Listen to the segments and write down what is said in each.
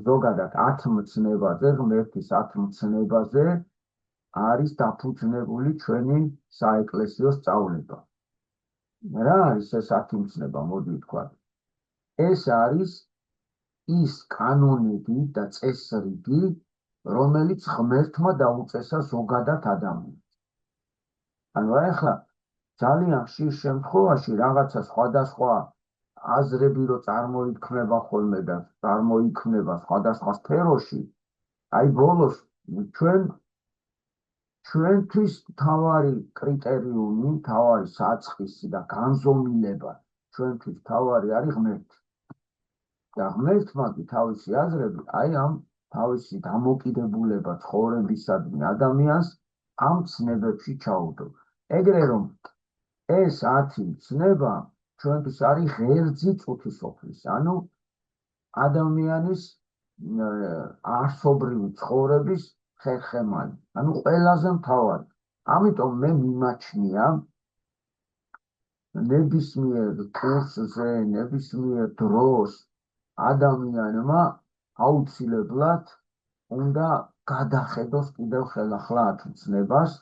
ზოგადად 10 მცნებაზე, ღმერთის 10 მცნებაზე არის დაფუძნებული ჩვენი საეკლესიო სწავლება. რა არის ეს 10 მცნება, მოდი ვთქვათ. ეს არის ის კანონები და წესრიგი, რომელიც ღმერთმა დაუწესა ზოგადად ადამიანს. ანუ ახლა ძალიან ხშირ შემთხვევაში რაღაცა სხვადასხვა აზრები რო წარმოიქმნება ხოლმე და წარმოიქმნება სხვადასხვა სფეროში, აი ბოლოს ჩვენთვის თავარი კრიტერიუმი, თავარი საწყისი და განზომილება ჩვენთვის თავარი არის ღმერთი. და ღმერთმა კი თავისი აზრები, აი ამ თავისი დამოკიდებულება ცხოვრებისადმი ადამიანს ამ ცნებებში ჩაუდო. ეგრე რომ ეს 10 ცნება ჩვენთვის არის ღერძი წუთისოფლის, ანუ ადამიანის არსობრივი ცხოვრების ხერხემალი, ანუ ყველაზე მთავარი. ამიტომ მე მიმაჩნია ნებისმიერ კურსზე, ნებისმიერ დროს ადამიანმა აუცილებლად უნდა გადახედოს კიდევ ხელახლა 10 ცნებას,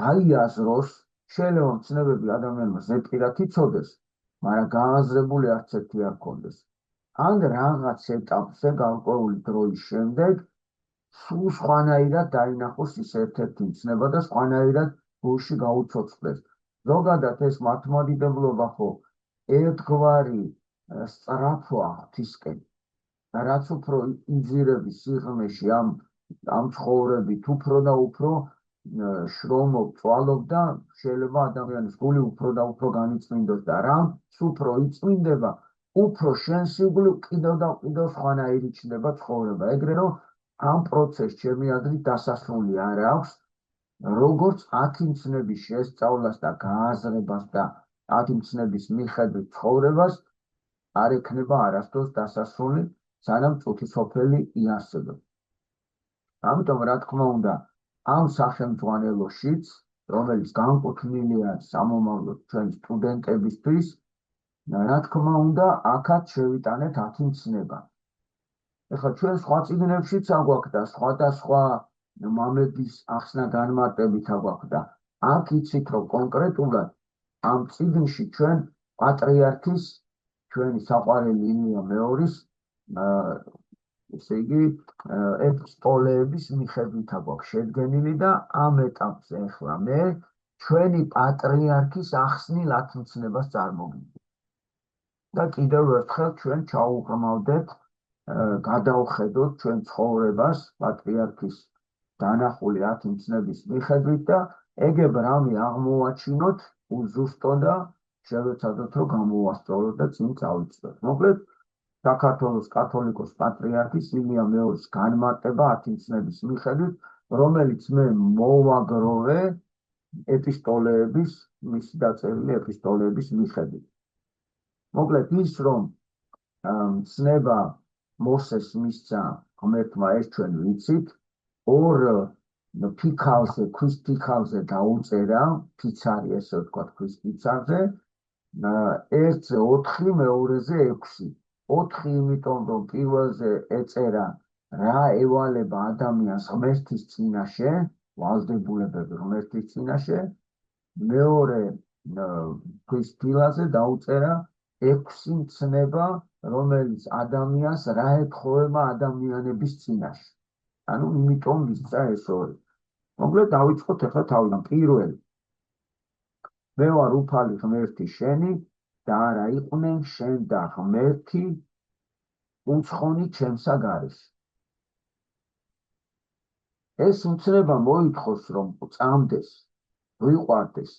გაიაზროს, შეიძლება მცნებები ადამიანმა ზეპირად იცოდეს, მაგრამ გააზრებული არც ერთი არ ქონდეს. ან რაღაც ეტაპზე გარკვეული დროის შემდეგ სულ სხვანაირად დაინახოს ის ერთ-ერთი მცნება და სხვანაირად გულში გაუცოცხლდეს. ზოგადად ეს მართლმადიდებლობა ხო ერთგვარი სწრაფვა ღვთისკენ, რაც უფრო იძირების სიღრმეში ამ ცხოვრებით უფრო და უფრო შრომობ, წვალობ და შეიძლება ადამიანის გული უფრო და უფრო განიწმინდოს და რამც უფრო იწმინდება, უფრო შენს იგულივ კიდევ და კიდევ სხვანაირი ჩნდება ცხოვრება. ეგრე რომ ამ პროცესს ჩემი აზრით დასასრული არ აქვს, როგორც 10 მცნების შესწავლას და გააზრებას და 10 მცნების მიხედვით ცხოვრებას არ ექნება არასდროს დასასრული, სანამ წუთისოფელი იარსებებს. ამიტომ რა თქმა უნდა, ამ სახელმძღვანელოშიც, რომელიც განკუთვნილია სამომავლოდ ჩვენ სტუდენტებისთვის, რა თქმა უნდა, აქაც შევიტანეთ 10 მცნება. ეხლა ჩვენ სხვა წიგნებშიც აგვაქვს და სხვადასხვა მამების ახსნა განმარტებით აგვაქვს და აქ იცით რომ კონკრეტულად ამ წიგნში ჩვენ პატრიარქის, ჩვენი საყვარელი ილია მეორის, ესე იგი ეპისტოლეების მიხედვით აგვაქვს შედგენილი და ამ ეტაპზე ახლა მე ჩვენი პატრიარქის ახსნილ 10 მცნებას წარმოგიდგენთ. და კიდევ ერთხელ ჩვენ ჩაუღრმავდეთ, გადავხედოთ ჩვენ ცხოვრებას პატრიარქის დანახული 10 მცნების მიხედვით და ეგებ რამე აღმოვაჩინოთ უზუსტო და შევეცადოთ რომ გამოვასწოროთ და წინ წავიწვევთ. მოკლედ საქართველოს კათოლიკოს პატრიარქის ილია მეორის განმარტება 10 მცნების მიხედვით, რომელიც მე მოვაგროვე ეპისტოლეების, მისი დაწერილი ეპისტოლეების მიხედვით. მოკლედ ის რომ მცნება მოსეს მისცა ღმერთმა, ეს ჩვენ ვიცით, ორ ფიქალზე, ქვის ფიქალზე დაუწერა, ფიცარი ესე ვთქვათ, ქვის ფიცარზე, ერთზე 4, მეორეზე 6. 4 იმიტომ რომ პირველზე ეწერა რა ევალება ადამიანს ღმერთის წინაშე, ვალდებულებები ღმერთის წინაშე, მეორე ქვის ფილაზე დაუწერა 6 მცნება, რომელიც ადამიანს რა ეთხოვება ადამიანების წინაშე. ანუ იმიტომ მისცა ეს ორი. მოკლედ დავიწყოთ ახლა თავიდან. პირველი, მე ვარ უფალი ღმერთი შენი და არა იყვნენ შენ და ღმერთი უცხონი ჩემსა გარეშე. ეს მცნება მოითხოვს რომ წამდეს, ვიყვარდეს,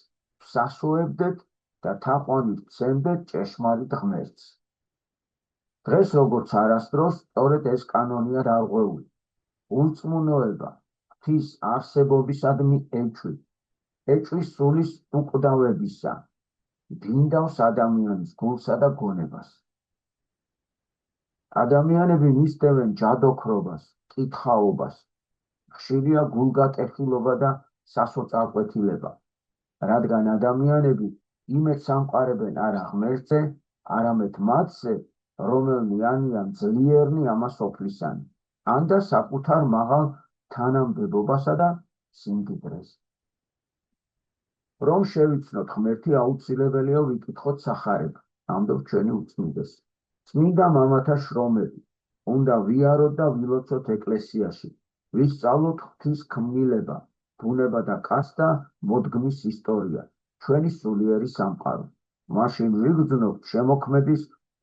ვსასუებდეთ და თაყვანით ვცემდეთ ჭეშმარიტ ღმერთს. დღეს როგორც არასდროს სწორედ ეს კანონია დარღვეული. ურწმუნოება ღვთის არსებობისადმი ეჭვის სულის უკვდავებისა, დინდავს ადამიანის გულსა და გონებას. ადამიანები მისდევენ ჯადოქრობას, კითხაობას, ხშირია გულგატეხილობა და სასოწარკვეთილება, რადგან ადამიანები იმედს ამყარებენ არა ღმერთზე, არამედ მათზე, რომელნიანია ძლიერნი ამას ოფლისანი, ან და საკუთარ მაღალ თანამდებობასა და სიმდიდრეს. რომ შევიცნოთ ღმერთი, აუცილებელია ვიკითხოთ სახარება, ამბობს ჩვენი უწმიდესი. წმინდა მამათა შრომები უნდა ვიაროთ და ვილოცოთ ეკლესიაში, ვისწავლოთ ღვთის ქმნილება, ბუნება და კაცთა მოდგმის ისტორია, ჩვენი სულიერი სამყარო. მაშინ ვიგრძნობთ შემოქმედის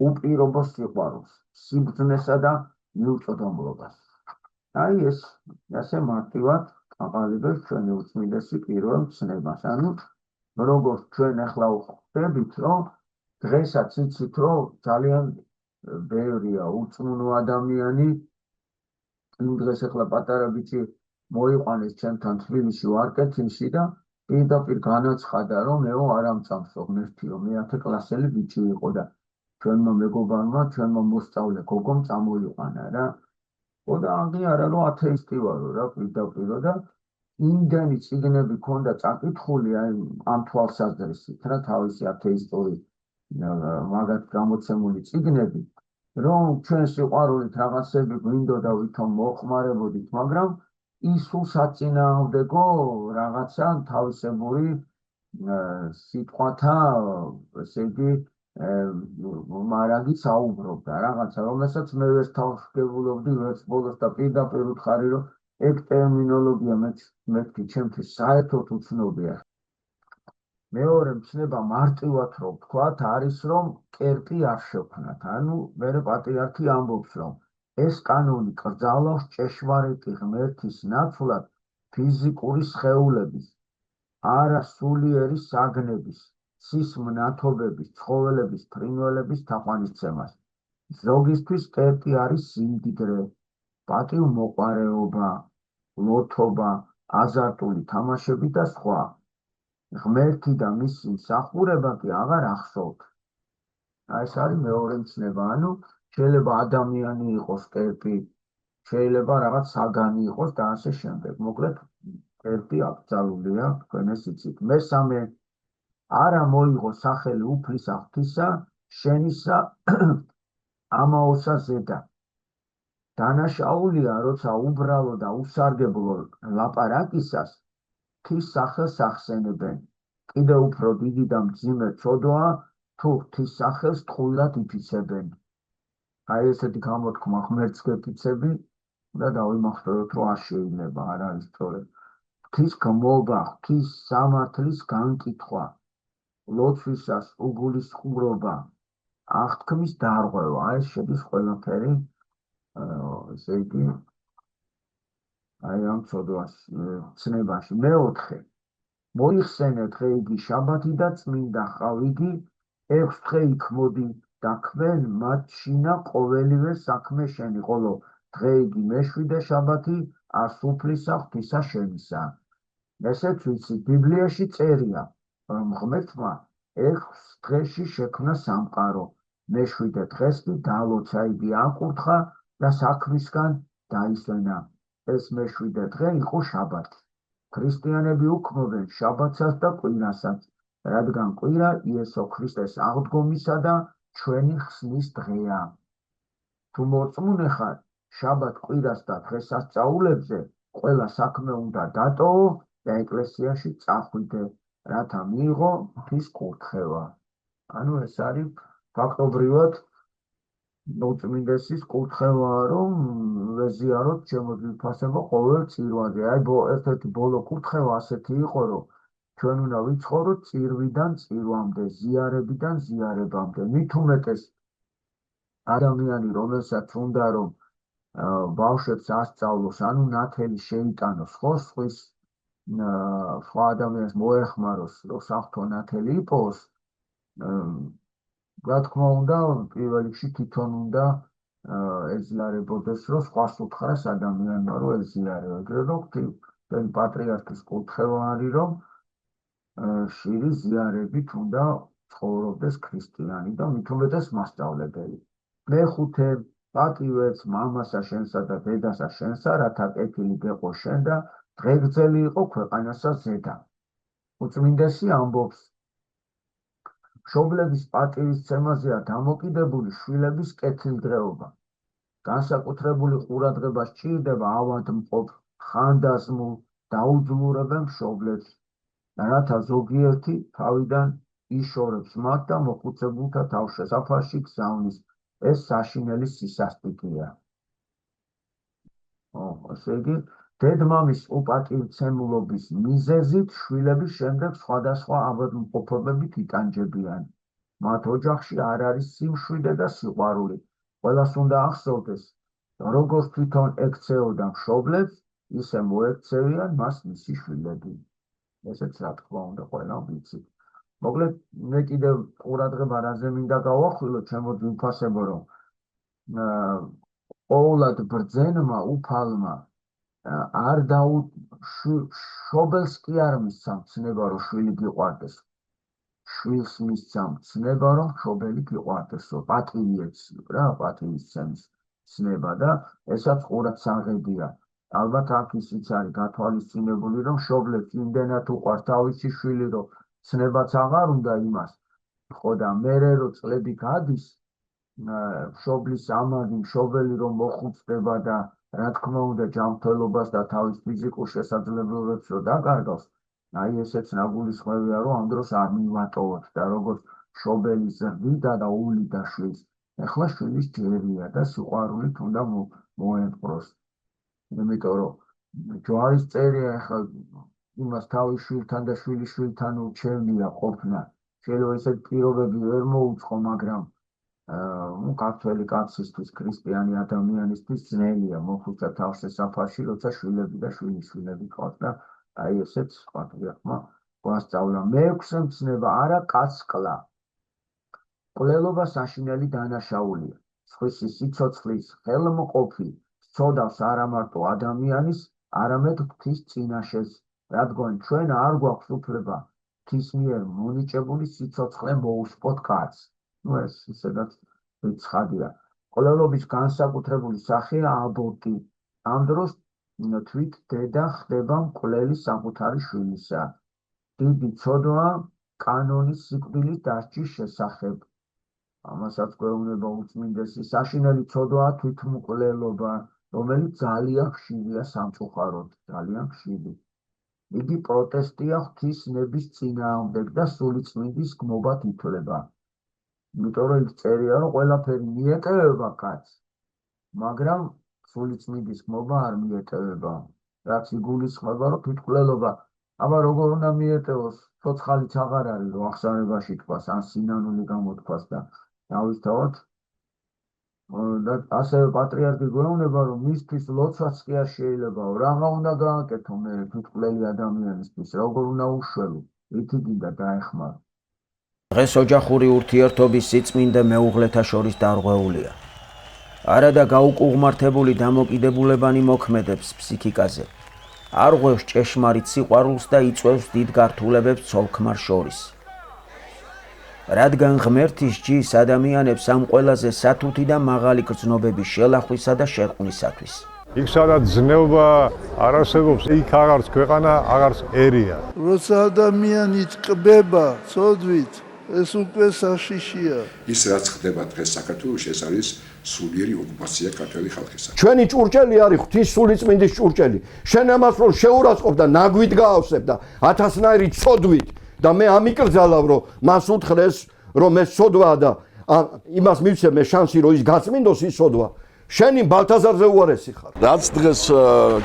უპირობო სიყვარულს, სიბრძნესა და მიუწვდომლობას. აი ეს ასე მარტივად აყალიბებს ჩვენი უწმიდესი პირველ ცნებას. ანუ როგორც ჩვენ ახლა ვხვდებით, რომ დღესაც იცით, რომ ძალიან ბევრია უწმუნო ადამიანი. იმ დღეს ახლა პატარა ბიჭი მოიყვანეს ჩემთან თბილისში ვარკეთილში და პირდაპირ განაცხადა, რომ მეო არ ამწამსო ღმერთიო, მე 10 კლასელი ბიჭი იყო და ჩვენმა მეგობარმა, ჩვენმა მოსწავლე გოგომ წამოიყვანა რა. და აღიარა, რომ ათეისტი ვარო რა პირდაპირ და იმდენი წიგნები ქონდა წაკითხული ამ თვალსაზრისით რა, თავისი ათეისტური მაგათ გამოცემული წიგნები, რომ ჩვენ სიყვარულით რაღაცები გვინდოდა ვითომ მოხმარებოდით, მაგრამ ის სულ საწინააღმდეგო რაღაცა თავისებური სიტყვათა, ესე იგი, მარაგი საუბრობდა რაღაცა, რომელსაც მე ვერ თავშევულობდი ვერც ბოლოს და პირდაპირ ვუთხარი, რომ ეგ ტერმინოლოგია მეთქი ჩემთვის საერთოდ უცნობია. მეორე მცნება მარტივად რომ ვთქვათ, არის რომ კერპი არ შექმნათ. ანუ მერე პატრიარქი ამბობს, რომ ეს კანონი კრძალავს ჭეშმარიტი ღმერთის ნაცვლად ფიზიკური სხეულების, არა სულიერი საგნების, ცის მნათობების, ცხოველების, ფრინველების თაყვანისცემას. ზოგისთვის კერპი არის სიმდიდრე, პატივმოყვარეობა, ლოთობა, აზარტული თამაშები და სხვა. ღმერთი და მისი მსახურება კი აღარ ახსოვთ. ეს არის მეორე მცნება. ანუ შეიძლება ადამიანი იყოს კერპი, შეიძლება რაღაც საგანი იყოს და ასე შემდეგ. მოკლედ კერპი აკრძალულია, თქვენ ეს იცით. მესამე, არა მოიღო სახელი უფლისა ღვთისა, შენისა ამაოსა ზედა. დანაშაულია, როცა უბრალო და უსარგებლო ლაპარაკისას ღვთის სახელს ახსენებენ. კიდევ უფრო დიდი და მძიმე ცოდვაა, თუ ღვთის სახელს თხოვნად იფიცებენ. აი ესეთი გამოთქმა ღმერთს გეფიცები და დავიმახსოვროთ, რომ არ შეიძლება, არ არის სწორად. ღვთის გმობა, ღვთის სამართლის განკითხვა, ლოცვისას უგულისხმობა, აღთქმის დარღვევა, ეს შედის ყველაფერი, ესე იგი, აი ამ ცნებაში. მეოთხე, მოიხსენეთ დღე იგი შაბათი და წმინდა ხავიგი, 6 დღე იქმოდი და ქმენ მათშინა ყოველივე საქმე შენი, ხოლო დღე იგი მეშვიდე შაბათი არს უფლისა ღვთისა შენისა. ესეც ვიცი, ბიბლიაში წერია, რომ ღმერთმა 6 დღეში შექმნა სამყარო, მეშვიდე დღეს კი დალოცა, იგი აკურთხა და საქმისგან დაისვენა. ეს მეშვიდე დღე იყო შაბათი. ქრისტიანები უქმობენ შაბათსაც და კვირასაც, რადგან კვირა იესო ქრისტეს აღდგომისა და ჩვენი ხსნის დღეა. თუ მორწმუნე ხარ, შაბათ, კვირას და დღესასწაულებზე ყველა საქმე უნდა დატოვო და ეკლესიაში წახვიდე, რათა მიიღო ღვთის კურთხევა. ანუ ეს არის ფაქტობრივად უწმინდესის კურთხევა, რომ ვეზიაროთ ჩემო ძვირფასებო ყოველ წირვაზე. აი ერთ-ერთი ბოლო კურთხევა ასეთი იყო, რომ ჩვენ უნდა ვიცხოვროთ წირვიდან წირვამდე, ზიარებიდან ზიარებამდე. მით უმეტეს ადამიანი, რომელსაც უნდა რომ ბავშვებს ასწავლოს, ანუ ნათელი შეიტანოს, ხო, სხვა ადამიანს მოეხმაროს, რომ საღვთო ნათელი იპოვოს, რა თქმა უნდა, პირველ რიგში თვითონ უნდა ეძლარებოდეს, რომ სხვას უთხრას ადამიანმა, რომ ეზიარეო. ეგრე რომ პატრიარქის კურთხევა არის, რომ შირი ზიარებით უნდა ცხოვრობდეს ქრისტიანი და მით უმეტეს მასწავლებელი. მეხუთე, პატივեց მამასა შენსა და დედასა შენსა, რათა კეთილი გეყო შენ და დღეგრძელი იყო ქვეყანასა ზედა. უწმინდესი ამბობს, მშობლების პატივისცემაზეა დამოკიდებული შვილების კეთილდღეობა. განსაკუთრებული ყურადღება სჭირდება ავადმყოფ, ხანდაზმულ, დაუძლურებელ მშობლებს, რათა ზოგიერთი თავიდან იშორებს მათ და მოხუცებულთა თავშესაფარში გზავნის. ეს საშინელი სისასტიკეა. ასე იგი, დედმამის უპატივცემულობის მიზეზით შვილების შემდეგ სხვადასხვა ავადმყოფობებით იტანჯებიან. მათ ოჯახში არ არის სიმშვიდე და სიყვარული. ყველას უნდა ახსოვდეს, როგორც თვითონ ექცეოდა მშობლებს, ისე მოექცევიან მას მისი შვილები. ესეც რა თქმა უნდა ყველამ ვიცით. მოკლედ, მე კიდევ ყურადღება რაზე მინდა გავახვილო, ჩემო ძვირფასებო, რომ ყოვლად ბრძენმა უფალმა არ მშობელს კი არ მისცა მცნება, რომ შვილი გიყვარდეს. შვილს მისცა მცნება, რომ მშობელი გიყვარდესო. პატივი ეცნო რა, პატივისცემის ცნება და ესაც ყურადსაღებია. ალბათ აქ ისიც არის გათვალისწინებული, რომ მშობლებს იმდენად უყვარს თავისი შვილი, რომ ცნებაც აღარ უნდა იმას. ხო და მერე რო წლები გადის, მშობლის ამაგი, მშობელი რომ მოხუცდება და რა თქმა უნდა ჯანმრთელობას და თავის ფიზიკურ შესაძლებლობებს რო დაკარგავს, აი ესეც ნაგულისხმევია, რომ ამ დროს არ მივატოვოთ და როგორც მშობელი ზრდიდა და ულიდა შვილს, ეხლა შვილის ჯერია და სიყვარულით უნდა მოემყროს. იმიტომ რომ ჯვარის წერია ეხლა იმას თავის შვილთან და შვილის შვილთან ურჩევნია ყოფნა. შეიძლება ესეთ პირობები ვერ მოუწყო, მაგრამ ქართველი კაცისთვის, ქრისტიანი ადამიანისთვის ძნელია მოხუცა თავშესაფარში, როცა შვილები და შვილიშვილები ყავს და აი ესეც პატრიარქმა გვასწავლა. მეექვსე მცნება არა კაცკლა. მკვლელობა საშინელი დანაშაულია. სხვისი სიცოცხლის ხელმყოფი სცოდავს არა მარტო ადამიანის, არამედ ღვთის წინაშეს, რადგან ჩვენ არ გვაქვს უფლება ღვთის მიერ მონიჭებული სიცოცხლე მოუსპოთ კაცს. ეს ისედაც ცხადია. მკვლელობის განსაკუთრებული სახეა აბორტი. ამ დროს თვით დედა ხდება მკვლელი საკუთარი შვილისა. დიდი ცოდვაა კანონის სიკვდილის დასჯის შესახებ. ამასაც გვეუბნება უწმინდესი. საშინელი ცოდვაა თვითმკვლელობა, რომელიც ძალიან ხშირია სამწუხაროდ, ძალიან ხშირი. იგი პროტესტია ღვთის ნების წინააღმდეგ და სულიწმინდის გმობად ითვლება. იმიტომ რომ იქ წერია, რომ ყველაფერი მიეტევება კაცს, მაგრამ სულიწმინდის გმობა არ მიეტევება. რაც იგულისხმება, რომ თვითმკვლელობა, აბა როგორ უნდა მიეტევოს, ცოცხალიც აღარ არის, რომ აღსარებაში თქვას, ან სინანული გამოთქვას და თავისთავად და ასევე პატრიარქი გვეუბნება, რომ მისთვის ლოცვაც კი არ შეიძლება, რაღა უნდა გააკეთო მე თვითმკვლელი ადამიანისთვის, როგორ უნდა უშველო, რითი გინდა დაეხმარო. დღეს ოჯახური ურთიერთობის სიწმინდე მეუღლეთა შორის დარღვეულია. არადა გაუკუღმართებული დამოკიდებულებანი მოქმედებს ფსიქიკაზე. არ ღვევს ჭეშმარიტ სიყვარულს და იწვევს დიდ გართულებებს ცოლ-ქმარ შორის. რადგან ღმერთის ჯის ადამიანებს ამ ყველაზე სათუთი და მაღალი გრძნობების შელახვისა და შერყვნისათვის. იქ სადაც ზნეობა არ არსებობს, იქ აღარც ქვეყანა, აღარც ერია. როცა ადამიანი ტკბება ცოდვით, ეს უკვე საშიშია. ის რაც ხდება დღეს საქართველოში, ეს არის სულიერი ოკუპაცია ქართველი ხალხისა. ჩვენი ჭურჭელი არის ღვთის სულიწმინდის ჭურჭელი. შენ ამას რომ შეურაცხყოფ და ნაგვით გაავსებ და ათასნაირი ცოდვით და მე ამიკრძალავ, რომ მას უთხრეს, რომ ეს ცოდვაა და იმას მივცემ მე შანსი, რომ ის გაწმინდოს ის ცოდვა. შენი ბალთაზარზე უარესი ხარ. რაც დღეს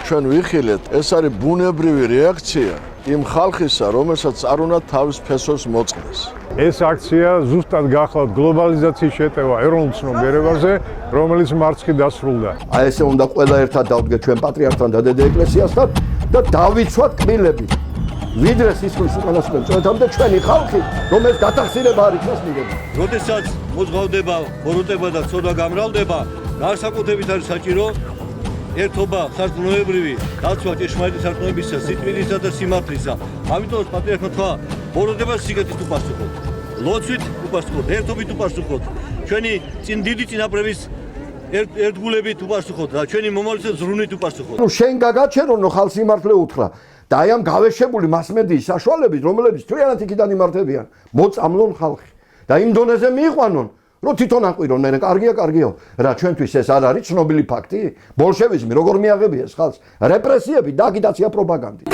ჩვენ ვიხილეთ, ეს არის ბუნებრივი რეაქცია იმ ხალხისა, რომელსაც არ უნდა თავის ფესვს მოწყდეს. ეს აქცია ზუსტად გახლავთ გლობალიზაციის შეტევა ეროვნულ ცნობიერებაზე, რომელიც მარცხი დასრულდა. აი ესე უნდა ყველა ერთად დავდგეთ ჩვენ პატრიარქთან და დედა ეკლესიასთან და დავიცვათ კბილები. ვიდრე სისხლის უკანასკნელ წვეთამდე ჩვენი ხალხი, რომელიც გათახსირება არ იქნას მიღება. როდესაც მოძღვავდება, ბოროტება და ცოდვა გამრავლდება, განსაკუთრებით არის საჭირო ერთობა სარწმუნოებრივი დაცვა ჭეშმარიტი სარწმუნოებისა, სიტყვისა და სიმართლისა. ამიტომაც პატრიარქმა თქვა, ბოროტებას სიგეთის უპასუხოთ, ლოცვით უპასუხოთ, ერთობით უპასუხოთ, ჩვენი წინ დიდი წინაპრების ერთგულებით უპასუხოთ და ჩვენი მომავლის ზრუნვით უპასუხოთ. ნუ შენ გაგაჩერონო ხალხს სიმართლე უთხრა. და აი ამ გავეშებული მასმედიის საშუალებით, რომლებიც თვიანად იქიდან იმართებიან, მოწამლონ ხალხი. და იმ დონეზე მიიყვანონ, რომ თვითონ აყვირონ, მე კარგია, რა ჩვენთვის ეს არ არის ცნობილი ფაქტი? ბოლშევიზმი როგორ მიაღებია ხალხს? რეპრესიები და აგიტაცია პროპაგანდით.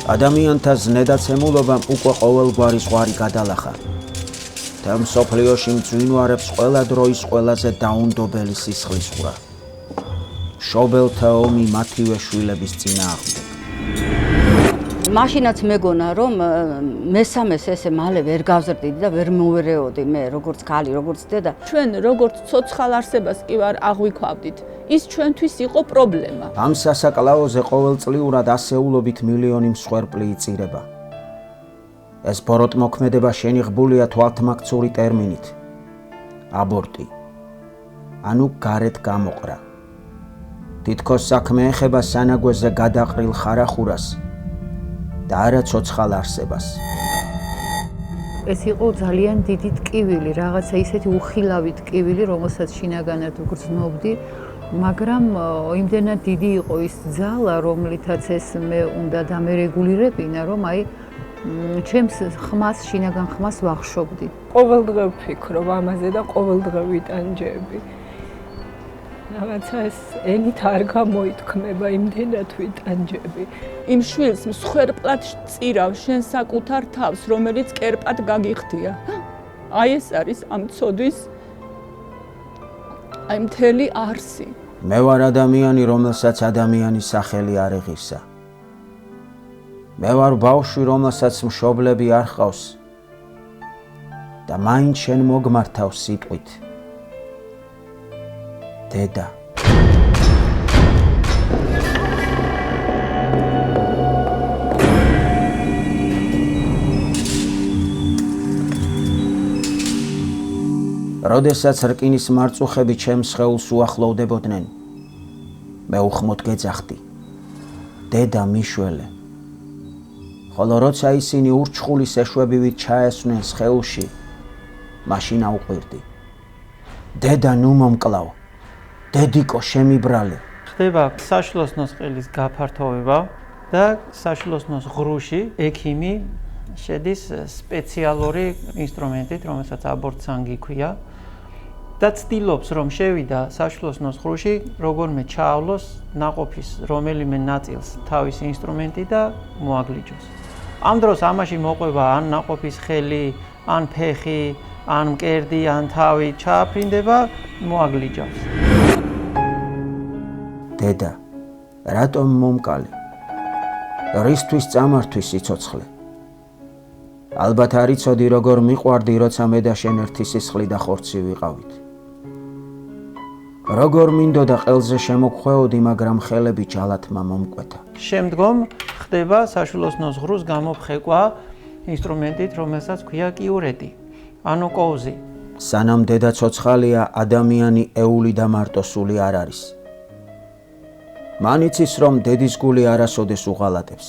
ადამიანთა ზნედაცემულობამ უკვე ყოველგვარი ზღვარი გადალახა და მსოფლიოში მძვინვარებს ყველა დროის ყველაზე დაუნდობელი სისხლისღვრა. მშობელთა ომი მათივე შვილების წინააღმდეგ. მაშინაც მეგონა რომ მესამეს ესე მალე ვერ გავზრდიდი და ვერ მოვერეოდი მე როგორც ქალი, როგორც დედა. ჩვენ როგორც ცოცხალ არსებას კი ვარ აღვიქვავდით. ის ჩვენთვის იყო პრობლემა. ამ სასაკლაოზე ყოველწლიურად ასეულობით მილიონი მსხვერპლი იწირება. ეს ბოროტმოქმედება შენიღბულია თვალთმაქცური ტერმინით აბორტი. ანუ გარეთ გამოყრა. თითქოს საქმე ეხება სანაგვეზე გადაყრილ ხარახურას და არა ცოცხალ არსებას. ეს იყო ძალიან დიდი ტკივილი, რაღაცა ისეთი უხილავი ტკივილი, რომელსაც შინაგანად ვგრძნობდი, მაგრამ იმდენად დიდი იყო ის ძალა, რომლითაც ეს მე უნდა დამერეგულირებინა, რომ აი ჩემს ხმას, შინაგან ხმას ვახშობდი. ყოველდღე ვფიქრობ ამაზე და ყოველდღე ვიტანჯები. რაღაცა ეს ენით არ გამოითქმება, იმდენად ვიტანჯები. იმ შვილს მსხვერპლად წირავ შენ საკუთარ თავს, რომელიც კერპად გაგიხდია. აი ეს არის ამ ცოდვის აი მთელი არსი. მე ვარ ადამიანი, რომელსაც ადამიანის სახელი არ ეღირსა. მე ვარ ბავშვი, რომელსაც მშობლები არ ჰყავს და მაინც შენ მოგმართავს სიტყვით. დედა. როდესაც რკინის მარწუხები ჩემს სხეულს უახლოვდებოდნენ, მე უხმოდ გეძახდი. დედა მიშველე. ხოლო როცა ისინი ურჩხულის ეშვებივით ჩაესვნენ სხეულში, მაშინ აუყვირდი. დედა ნუ მომკლავ. დედიკო შემიბრალე. ხდება საშლოსნოს ყელის გაფართოვება და საშლოსნოს ღრუში ექიმი შედის სპეციალური ინსტრუმენტით, რომელსაც აბორტსანგი ქვია და ცდილობს რომ შევიდა საშლოსნოს ღრუში როგორმე ჩაავლოს ნაყოფის რომელიმე ნაწილს თავის ინსტრუმენტი და მოაგლიჯოს. ამ დროს ამაში მოყვება ან ნაყოფის ხელი, ან ფეხი, ან მკერდი, ან თავი ჩააფრინდება, მოაგლიჯავს. დედა, რატომ მომკალი? რისთვის წამართვის სიცოცხლე? ალბათ არ იცოდი როგორ მიყვარდი, როცა მე და შენ ერთი სისხლი და ხორცი ვიყავით. როგორ მინდოდა ყელზე შემოგხვეოდი, მაგრამ ხელები ჯალათმა მომკვეთა. შემდგომ ხდება საშვილოსნოს ღრუს გამოფხეკვა ინსტრუმენტით, რომელსაც ქვია კიურეტი, ანუ კოუზი. სანამ დედა ცოცხალია, ადამიანი ეული და მარტოსული არ არის. მან იცის, რომ დედის გული არასოდეს უღალატებს.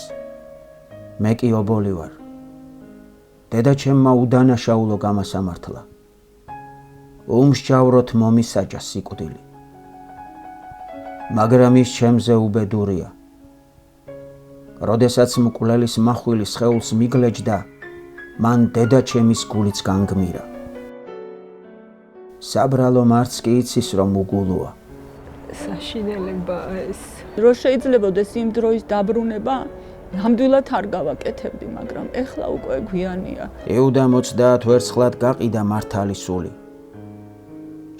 მე კი ობოლი ვარ. დედა ჩემმა უდანაშაულო გამასამართლა. უმსჯავროთ მომისაჯა სიკვდილი. მაგრამ ის ჩემზე უბედურია. როდესაც მკვლელის მახვილი სხეულს მიგლეჯდა, მან დედა ჩემის გულიც განგმირა. საბრალო მარც კი იცის, რომ უგულოა. საშინელება ეს. რო შეიძლებოდეს იმ დროის დაბრუნება, ნამდვილად არ გავაკეთებდი, მაგრამ ეხლა უკვე გვიანია. იუდა 30 ვერცხლად გაყიდა მართალი სული.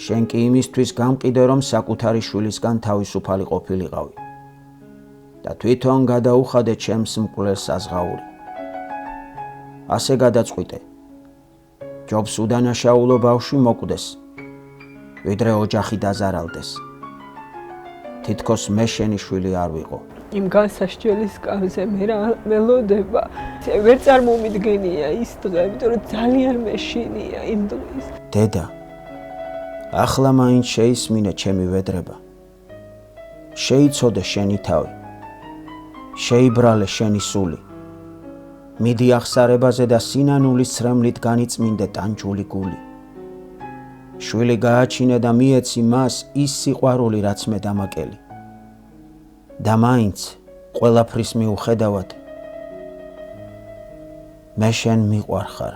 შენ კი იმისთვის გამყიდე, რომ საკუთარი შვილისგან თავისუფალი ყოფილიყავი. და თვითონ გადაუხადე ჩემს მკვლელს საზღაური. ასე გადაწყვიტე. ჯობს უდანაშაულო ბავშვი მოკვდეს, ვიდრე ოჯახი დაზარალდეს. თითქოს მე შენი შვილი არ ვიყო. იმ განსასჯელის კამზე მე რა მელოდება. ვერ წარმომიდგენია ის დღე, იმიტომ რომ ძალიან მეშინია იმ დღის. დედა, ახლა მაინც შეისმინე ჩემი ვედრება. შეიცოდე შენი თავი. შეიბრალე შენი სული. მიდი აღსარებაზე და სინანულის ცრემლით განიწმინდე ტანჯული გული. შვილი გააჩინე და მიეცი მას ის სიყვარული, რაც მე დამაკელი. და მაინც ყველაფრის მიუხედავად მე შენ მიყვარხარ.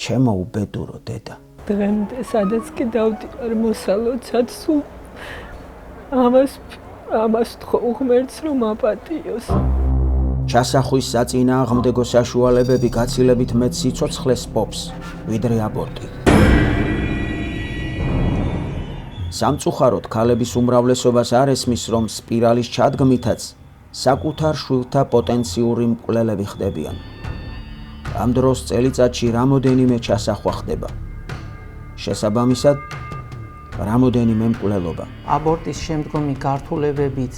ჩემო უბედურო დედა. დღემდე სადაც კი დავდივარ მოსალოცად სულ ამას თქო ღმერთს რომ აპატიოს. ჩასახვის საწინააღმდეგო საშუალებები გაცილებით მეტ სიცოცხლეს პოპს, ვიდრე აბორტი. სამწუხაროდ ქალების უმრავლესობას არ ესმის, რომ სპირალის ჩადგმითაც საკუთარ შვილთა პოტენციური მკვლელები ხდებიან. ამ დროს წელიწადში რამოდენიმე ჩასახვა ხდება. შესაბამისად, რამოდენიმე მკვლელობა. აბორტის შემდგომი გართულებებით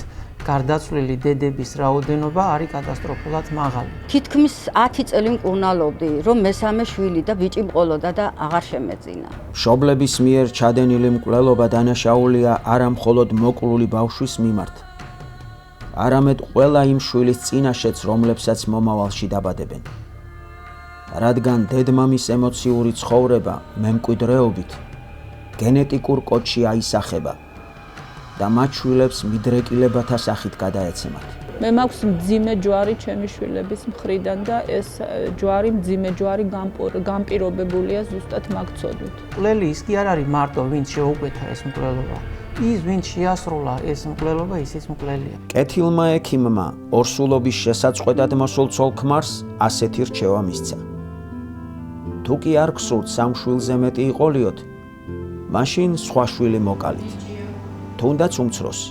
გარდაცვლილი დედების რაოდენობა არის კატასტროფულად მაღალი. თითქმის 10 წელი მკურნალობდი, რომ მესამე შვილი და ბიჭი მყოლოდა და აღარ შემეძინა. მშობლების მიერ ჩადენილი მკვლელობა დანაშაულია არა მხოლოდ მოკლული ბავშვის მიმართ, არამედ ყველა იმ შვილის წინაშეც, რომლებსაც მომავალში დაბადებენ. რადგან დედმამის ემოციური ცხოვრება მემკვიდრეობით გენეტიკურ კოდში აისახება და მათ შვილებს მიდრეკილებათა სახით გადაეცემათ. მე მაქვს მძიმე ჯვარი ჩემი შვილების მხრიდან და ეს ჯვარი მძიმე ჯვარი გამპირობებულია ზუსტად მაგ ცოდვით. მკვლელი ის კი არ არის მარტო ვინც შეუკვეთა ეს მკვლელობა. ის ვინც შეასრულა ეს მკვლელობა ისიც მკვლელია. კეთილმა ექიმმა ორსულობის შესაწყედად მოსულ ცოლ-ქმარს ასეთი რჩევა მისცა. თუ კი არ გსურთ სამ შვილზე მეტი იყოლიოთ, მაშინ სხვა შვილი მოკალით, თუნდაც უმცროსი.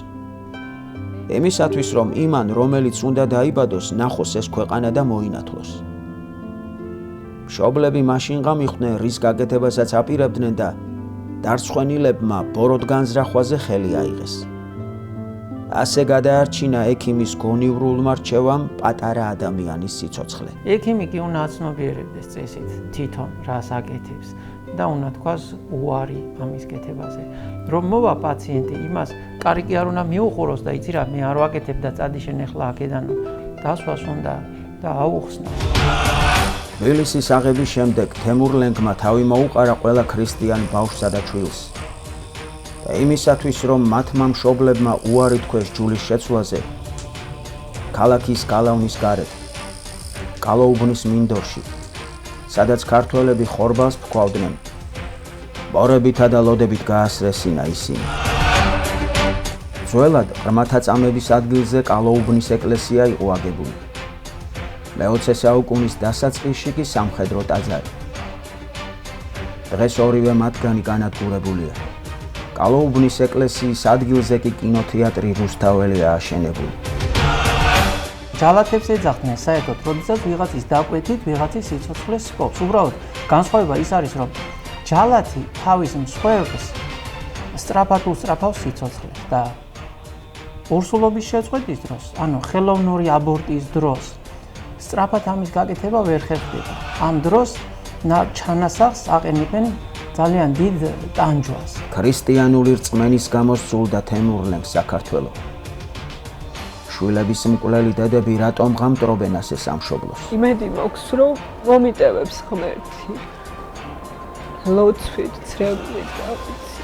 ემისათვის, რომ იმან, რომელიც უნდა დაიბადოს, ნახოს ეს ქვეყანა და მოინათლოს. მშობლები მაშინ გამიხვდნენ, რის გაკეთებასაც აპირებდნენ და დარცხვენილებმა ბოროტ განზრახვაზე ხელი აიღეს. ასე გადაარჩინა ექიმის გონივრულმა რჩევამ პატარა ადამიანის სიცოცხლე. ექიმი კი უნდა აცნობიერებდეს წესით თვითონ რას აკეთებს და უნდა თქვას უარი ამის კეთებაზე. რომ მოვა პაციენტი იმას კარი კი არ უნდა მიუყუროს და იცი რა მე არ ვაკეთებ და წადი შენ ახლა აქედან დასვას უნდა და აუხსნა. თბილისის აღების შემდეგ თემურლენგმა თავი მოუყარა ყველა ქრისტიან ბავშვსა და ჩვილს. და იმისათვის, რომ მათმა მშობლებმა უარი თქვეს ჯულის შეცვლაზე, ქალაქის გალავნის გარეთ, გალაუბნის მინდორში, სადაც ქართველები ხორბალს ფქვავდნენ, ბორებითა და ლოდებით გაასრესინა ისინი. ძველად ღრმათა წამების ადგილზე გალაუბნის ეკლესია იყო აგებული. მე-20 საუკუნის დასაწყისში კი სამხედრო ტაძარი. დღეს ორივე მათგანი განადგურებულია. გალაუბნის ეკლესიის ადგილზე კი კინოთეატრი რუსთაველია აშენებული. ჯალათებს ეძახდნენ საერთოდ, როდესაც ვიღაცის დაკვეთით, ვიღაცის სიცოცხლეს სპობს. უბრალოდ განსხვავება ის არის, რომ ჯალათი თავის მსხვერპლს სწრაფად უსწრაფავს სიცოცხლეს და ორსულობის შეწყვეტის დროს, ანუ ხელოვნური აბორტის დროს, სწრაფად ამის გაკეთება ვერ ხერხდება. ამ დროს ჩანასახს აყენებენ ძალიან დიდ ტანჯვას. ქრისტიანული რწმენის გამო სძულდა თემურლენგს საქართველო. შვილების მკვლელი დედები რატომ ღამტრობენ ასე სამშობლოს? იმედი მაქვს, რომ მომიტევებს ღმერთი. ლოცვით, ცრემლით და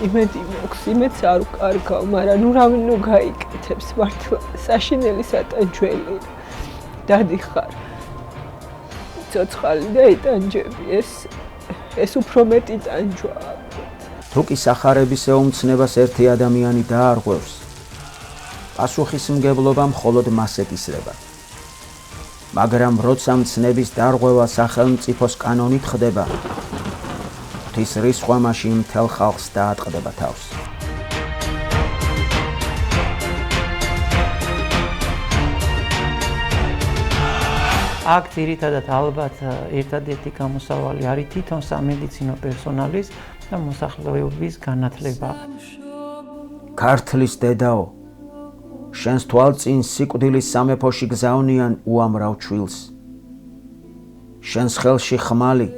იმედი მაქვს, იმედს არ უკარგავ, მაგრამ ნუ გაიკეთებს მართლა საშინელი სატანჯველი. დადიხარ. ცოცხალი და იტანჯები ეს უფრო მეტი ტანჯვაა. თუ კი სახარების ეუმცნებას ერთი ადამიანი დაარღვევს, პასუხისმგებლობა მხოლოდ მას ეკისრება. მაგრამ როცა მცნების დარღვევა სახელმწიფოს კანონით ხდება, ღვთის რისხვამაში მთელ ხალხს დაატყდება თავს. აქ ძირითადად ალბათ ერთადერთი გამოსავალი არის თვითონ სამედიცინო პერსონალის და მოსახლეობის განათლება. ქართლის დედაო, შენს თვალწინ სიკვდილის სამეფოში გზავნიან უამრავ ჩვილს. შენს ხელში ხმალი,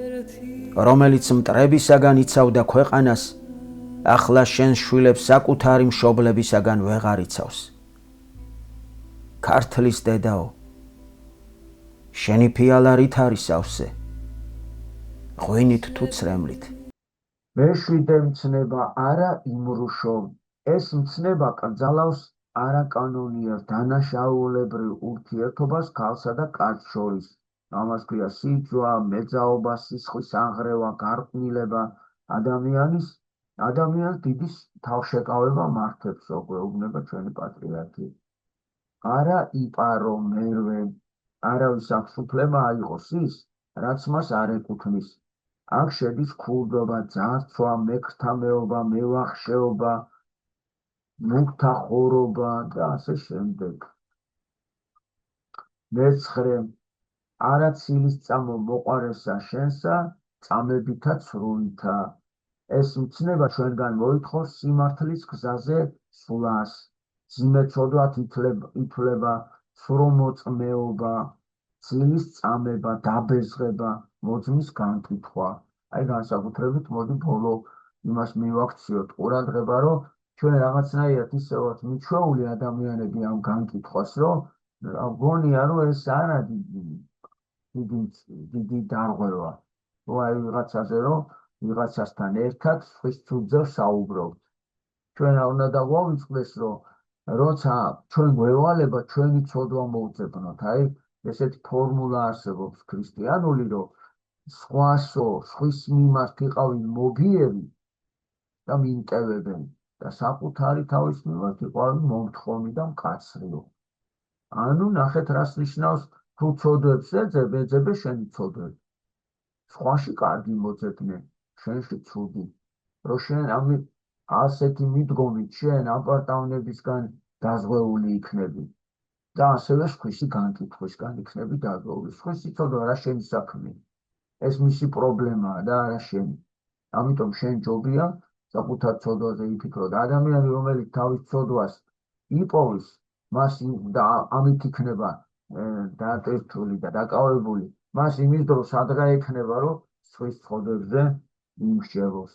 რომელიც მტრებისაგან იცავდა ქვეყანას, ახლა შენს შვილებს საკუთარი მშობლებისაგან ვეღარ იცავს. ქართლის დედაო, შენი ფიალა რით არის სავსე? ღვინით თუ ცრემლით? მეშვიდე მცნება არა იმრუშო, ეს მცნება კრძალავს არაკანონიერ დანაშაულებრივ ურთიერთობას ქალსა და კაცს შორის. ამას ქვია სიძვა, მეძაობა, სისხლის აღრევა, გარყვნილება, ადამიანის დიდი თავშეკავება მართებს, ეუბნება ჩვენი პატრიარქი. არა იპარო მერვე, არავის აქვს უფლება აიღოს ის, რაც მას არ ეკუთვნის. აქ შედის ქურდობა, ძარცვა, მექრთამეობა, მევახშეობა, მუქთა ხორობა და ასე შემდეგ. მეცხრე, არა ცილის წამო მოყვარესა შენსა, წამებითა ცრუითა. ეს მცნება ჩვენგან მოითხოვს სიმართლის გზაზე სვლას. ძიმეცოდვად ითვლება ცრომოწმეობა, ცილის წამება, დაბეზღება, მოძმის განკითხვა. აი განსაკუთრებით მოდი ბოლო იმას მივაქციოთ ყურადღება, რომ ჩვენ რაღაცნაირად ისე ვართ მიჩვეული ადამიანები ამ განკითხვას, რომ გონია რომ ეს არა დიდი დარღვევა. აი ვიღაცაზე რომ ვიღაცასთან ერთად სხვის ცუდზე საუბრობთ. ჩვენ არ უნდა დაგვავიწყდეს, რომ როცა ჩვენ გვევალება ჩვენი ცოდვა მოვძებნოთ. აი ესეთი ფორმულა არსებობს ქრისტიანული, რომ სხვის მიმართ იყავი მოგიერი და მიმტევებელი და საკუთარი თავის მიმართ იყავი მომთხოვნი და მკაცრიო. ანუ ნახეთ რას ნიშნავს თუ ცოდვებს ეძებე შენი ცოდვები. სხვაში კარგი მოძებნე, შენში ცუდი. რომ შენ ასეთი მიდგომით შენ აპარტავნებისგან დაზღვეული იქნები და ასევე სხვისი განკითხვისგან იქნები დაზღვეული. სხვის იცოდვა რა შენი საქმეა. ეს მისი პრობლემაა და არა შენი. ამიტომ შენ ჯობია საკუთარ ცოდვაზე იფიქრო და ადამიანი რომელიც თავის ცოდვას იპოვის, მას და ამით იქნება დაატვირთული და დაკავებული, მას იმის დროს ადგა ექნება, რომ სხვის ცოდვებზე იმსჯელოს.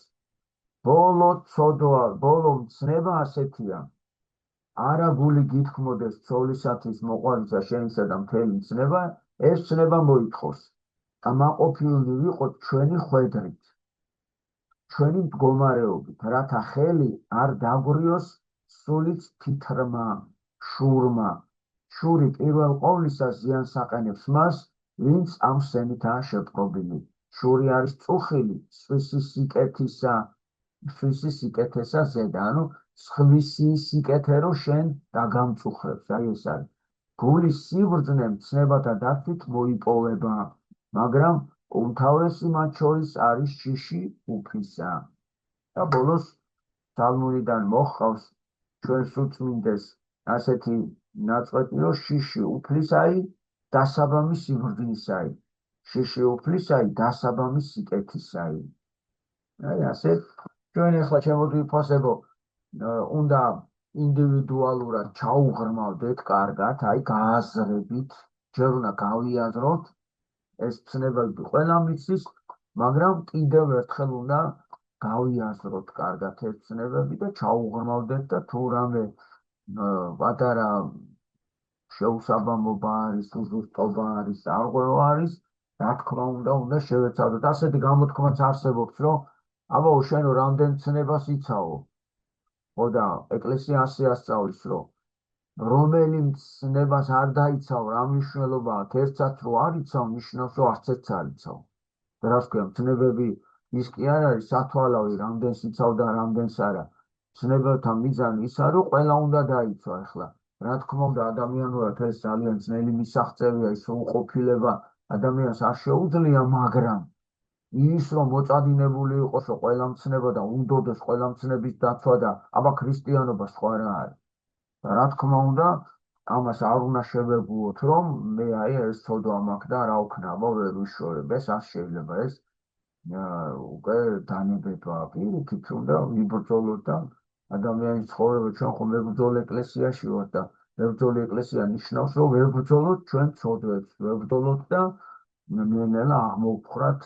ბოლო მცნება ასეთია. არა გული გითქმოდეს ცოლისათვის მოყვარისა შენისა და მთელი მცნება, ეს მცნება მოითხოვს. ამაყოფილნი ვიყოთ ჩვენი ხვედრით, ჩვენი მდგომარეობით, რათა ხელი არ დაგვრიოს სულიც თითრმა, შურმა. შური პირველ ყოვლისა ზიანს აყენებს მას, ვინც ამ სენითაა შეპყრობილი. შური არის წუხილი სხვისი სიკეთესა ზედა, ანუ სხვისი სიკეთე რო შენ დაგამწუხრებს. აი ეს არის. გულის სიბრძნე მცნებათა დაცვით მოიპოვება, მაგრამ უმთავრესი მათ შორის არის შიში უფლისა. და ბოლოს თალმუდიდან მოჰყავს ჩვენს უწმინდეს ასეთი ნაწყვეტი, რომ შიში უფლისაი დასაბამი სიბრძნისაი, შიში უფლისაი დასაბამი სიკეთისაი. აი ასე ჩვენ ახლა შემოგვიფასებო, უნდა ინდივიდუალურად ჩაუღრმავდეთ კარგად, აი გააზრებით, ჯერ უნდა გავიაზროთ ეს ცნებები ყველა მიცის, მაგრამ კიდევ ერთხელ უნდა გავიაზროთ კარგად ეს ცნებები და ჩაუღრმავდეთ და თუ რამე პატარა შეუსაბამობა არის, უზუსტობა არის, არღვევა არის, რა თქმა უნდა შევეცადოთ. ასეთი გამოთქმაც არსებობს, რომ აბაო შენო რამდენ ცნებას იცაო. ხო და ეკლესია ასე ასწავლის, რომ რომელი ცნებას არ დაიცავ, რა მნიშვნელობა აქვს, ერთსაც რო არ იცავ, ნიშნავს, რომ არც ერთს არ იცავ. და რას ქვია, ცნებები ის კი არ არის სათვალავი, რამდენს იცავ და რამდენს არა. ცნებებთა მიზანი ის არის, რომ ყველა უნდა დაიცვა ახლა. რა თქმა უნდა, ადამიანურად ეს ძალიან ძნელი მისაღწევია, ის სრულყოფილება ადამიანს არ შეუძლია, მაგრამ ის რომ მოწადინებული იყოს, რომ ყველა მცნება და უნდოდეს ყველა მცნების დაცვა და აბა ქრისტიანობა სხვა რა არის. და რა თქმა უნდა, ამას არ უნდა შევეგუოთ, რომ მე აი ეს ცოდვა მაქვს და რა ვქნა, აბა ვერ ვიშორებ, ეს არ შეიძლება, ეს უკვე დანებება. პირიქით უნდა ვიბრძოლოთ და ადამიანის ცხოვრება, ჩვენ ხომ მებრძოლ ეკლესიაში ვართ და მებრძოლი ეკლესია ნიშნავს, რომ ვებრძოლოთ ჩვენ ცოდვებს, ვებრძოლოთ და ნელ-ნელა აღმოვფხრათ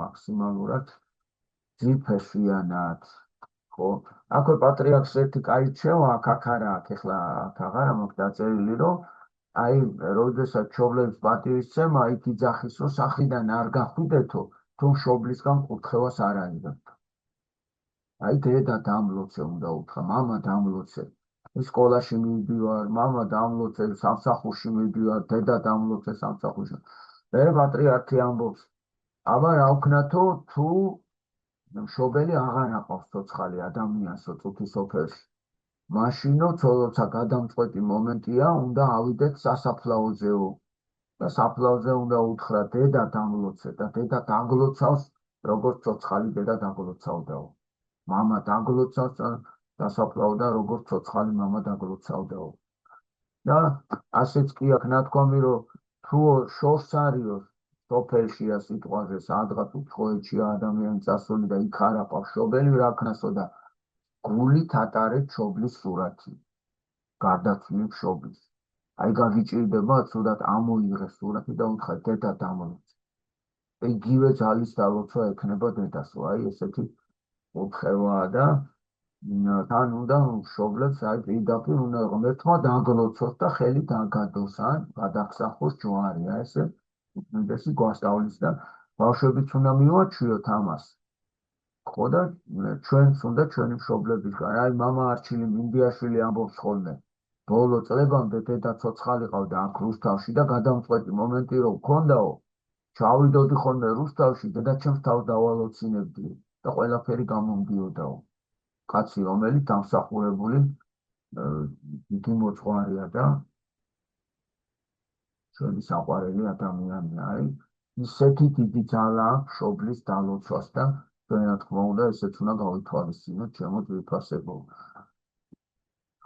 მაქსიმალურად ძიფესვიანად. ხო, აქვე პატრიარქს ერთი კაი რჩევა აქ არა აქვს, ეხლა აქ აღარა მაქვს დაწერილი, რომ აი როდესაც მშობლების პატივისცემა იქ იძახის, რომ სახლიდან არ გახვიდეთო, თუ მშობლისგან კურთხევას არ აიღებთ. აი დედა დამლოცე უნდა უთხრა, მამა დამლოცე. სკოლაში მივდივარ, მამა დამლოცე სამსახურში მივდივარ, დედა დამლოცე სამსახურში. მე პატრიარქი ამბობს, აბა რა ვქნათო, თუ მშობელი აღარ აყავს ცოცხალი ადამიანსო წუთი სოფელში. მაშინო როცა გადამწყვეტი მომენტია, უნდა ავიდეთ სასაფლაოზეო. და საფლავზე უნდა უთხრა დედა დამლოცე და დედა დაგლოცავს, როგორც ცოცხალი დედა დაგლოცავდაო. მამა დაგლოცავს სასაფლაო და როგორც ცოცხალი მამა დაგლოცავდაო. და ასეც კი აქ ნათქვამი, რომ თუ შორს არიოს სოფელშია სიტყვაზე, სადღაც უცხოეთშია ადამიანი წასული და იქ არ აყავს მშობელი, რა ქნასო და გულით ატარეთ მშობლის სურათი, გარდაცვლილი მშობლის. აი გაგიჭირდება ცუდად ამოიღეს სურათი და უთხრა დედა დამლოცე. იგივე ძალის დალოცვა ექნება დედასო, აი ესეთი უთხევაა და თან უნდა მშობლებს აი პირდაპირ უნდა ღმერთმა დაგლოცოს და ხელი დაგადოს, ან გადახსახოს ჯვარი, აი ესე უდიდესი გვასწავლის და ბავშვებიც უნდა მივაჩვიოთ ამას. ხო და ჩვენც უნდა ჩვენი მშობლების გარდა, აი მამა არჩილი მინდიაშვილი ამბობს ხოლმე. ბოლო წლებამდე დედა ცოცხალი ყავდა აქ რუსთავში და გადამწყვეტი მომენტი რომ მქონდაო, ჩავიდოდი ხოლმე რუსთავში, დედა ჩემს თავს დავალოცინებდი და ყველაფერი გამომდიოდაო. კაცი რომელიც დამსახურებული დიდი მოწყარია და ჩვენი საყვარელი ადამიანია, აი ისეთი დიდი ძალა აქვს მშობლის დალოცვას და რა თქმა უნდა ესეც უნდა გავითვალისწინოთ ჩემო თვითფასებო.